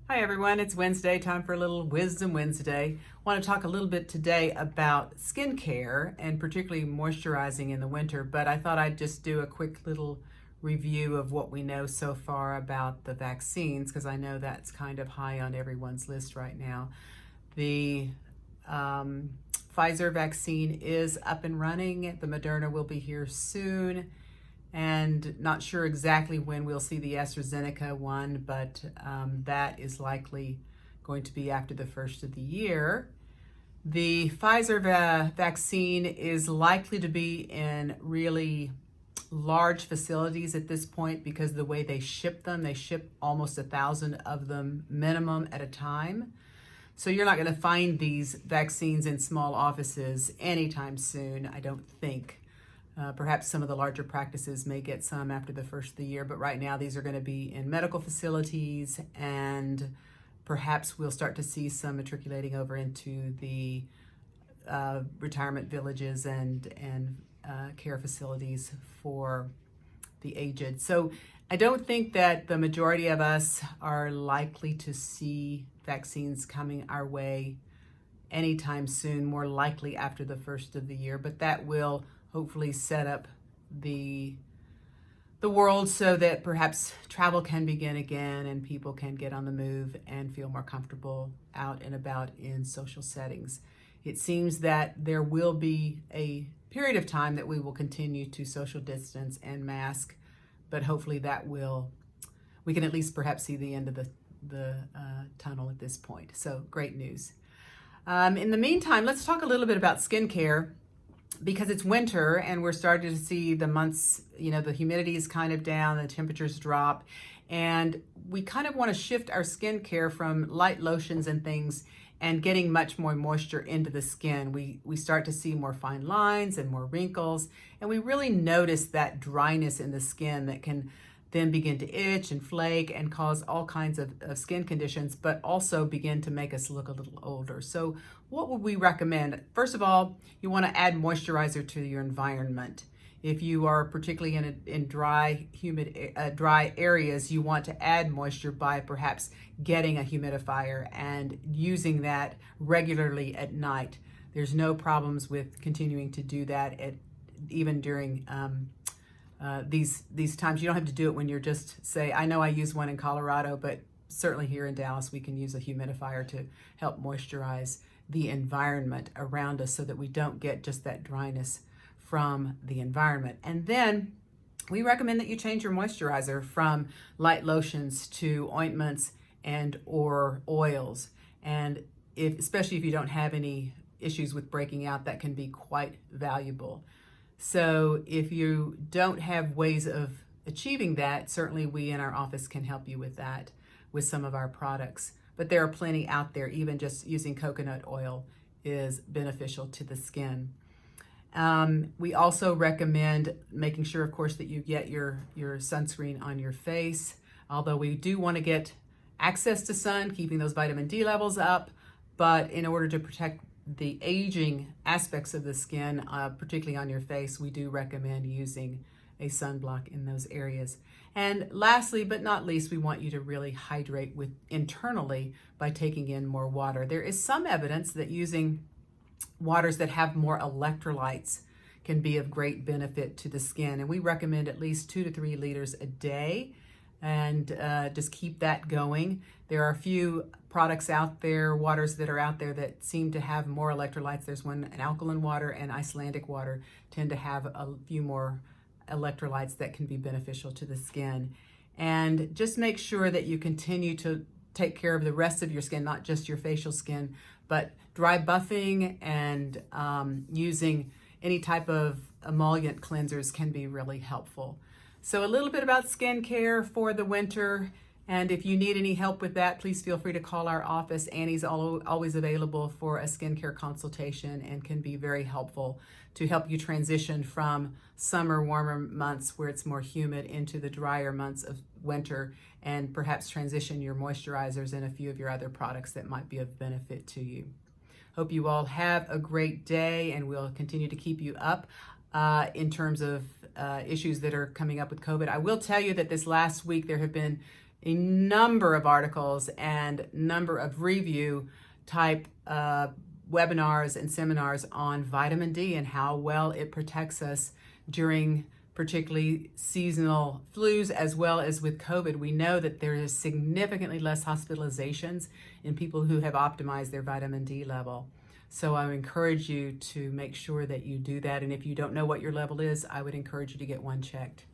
Hi everyone, it's Wednesday, time for a little Wisdom Wednesday. I want to talk a little bit today about skincare and particularly moisturizing in the winter, but I thought I'd just do a quick little review of what we know so far about the vaccines because I know that's kind of high on everyone's list right now. The Pfizer vaccine is up and running. The Moderna will be here soon, and not sure exactly when we'll see the AstraZeneca one, but that is likely going to be after the first of the year. The Pfizer vaccine is likely to be in really large facilities at this point because the way they ship them, they ship almost 1,000 of them minimum at a time. So you're not going to find these vaccines in small offices anytime soon, I don't think. Perhaps some of the larger practices may get some after the first of the year, but right now these are going to be in medical facilities, and perhaps we'll start to see some matriculating over into the retirement villages and care facilities for the aged. So I don't think that the majority of us are likely to see vaccines coming our way anytime soon, more likely after the first of the year, but that will hopefully set up the world so that perhaps travel can begin again and people can get on the move and feel more comfortable out and about in social settings. It seems that there will be a period of time that we will continue to social distance and mask, but hopefully we can at least perhaps see the end of the tunnel at this point. So great news. In the meantime, let's talk a little bit about skincare because it's winter and we're starting to see the months, the humidity is kind of down, the temperatures drop, and we kind of want to shift our skincare from light lotions and things and getting much more moisture into the skin. We start to see more fine lines and more wrinkles, and we really notice that dryness in the skin that can then begin to itch and flake and cause all kinds of skin conditions, but also begin to make us look a little older. So what would we recommend? First of all, you want to add moisturizer to your environment. If you are particularly in dry, humid, dry areas, you want to add moisture by perhaps getting a humidifier and using that regularly at night. There's no problems with continuing to do that even during these times. You don't have to do it when you're just, say, I know I use one in Colorado, but certainly here in Dallas, we can use a humidifier to help moisturize the environment around us so that we don't get just that dryness from the environment. And then we recommend that you change your moisturizer from light lotions to ointments and or oils. And especially if you don't have any issues with breaking out, that can be quite valuable. So if you don't have ways of achieving that, certainly we in our office can help you with that with some of our products. But there are plenty out there. Even just using coconut oil is beneficial to the skin. We also recommend making sure, of course, that you get your sunscreen on your face. Although we do want to get access to sun, keeping those vitamin D levels up, but in order to protect the aging aspects of the skin, particularly on your face, we do recommend using a sunblock in those areas. And lastly, but not least, we want you to really hydrate internally by taking in more water. There is some evidence that using waters that have more electrolytes can be of great benefit to the skin, and we recommend at least 2 to 3 liters a day, and just keep that going. There are a few products out there, waters that are out there that seem to have more electrolytes. There's an alkaline water and Icelandic water tend to have a few more electrolytes that can be beneficial to the skin. And just make sure that you continue to take care of the rest of your skin, not just your facial skin, but dry buffing and using any type of emollient cleansers can be really helpful. So a little bit about skincare for the winter. And if you need any help with that, please feel free to call our office. Annie's always available for a skincare consultation and can be very helpful to help you transition from summer, warmer months where it's more humid into the drier months of winter, and perhaps transition your moisturizers and a few of your other products that might be of benefit to you. Hope you all have a great day, and we'll continue to keep you up in terms of issues that are coming up with COVID. I will tell you that this last week there have been a number of articles and number of review type webinars and seminars on vitamin D and how well it protects us during particularly seasonal flus, as well as with COVID. We know that there is significantly less hospitalizations in people who have optimized their vitamin D level. So I would encourage you to make sure that you do that. And if you don't know what your level is, I would encourage you to get one checked.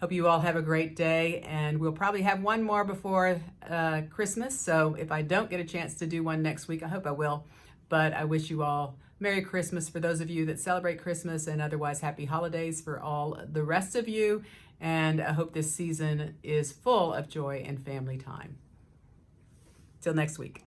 Hope you all have a great day, and we'll probably have one more before Christmas. So if I don't get a chance to do one next week, I hope I will. But I wish you all Merry Christmas for those of you that celebrate Christmas, and otherwise Happy Holidays for all the rest of you. And I hope this season is full of joy and family time. Till next week.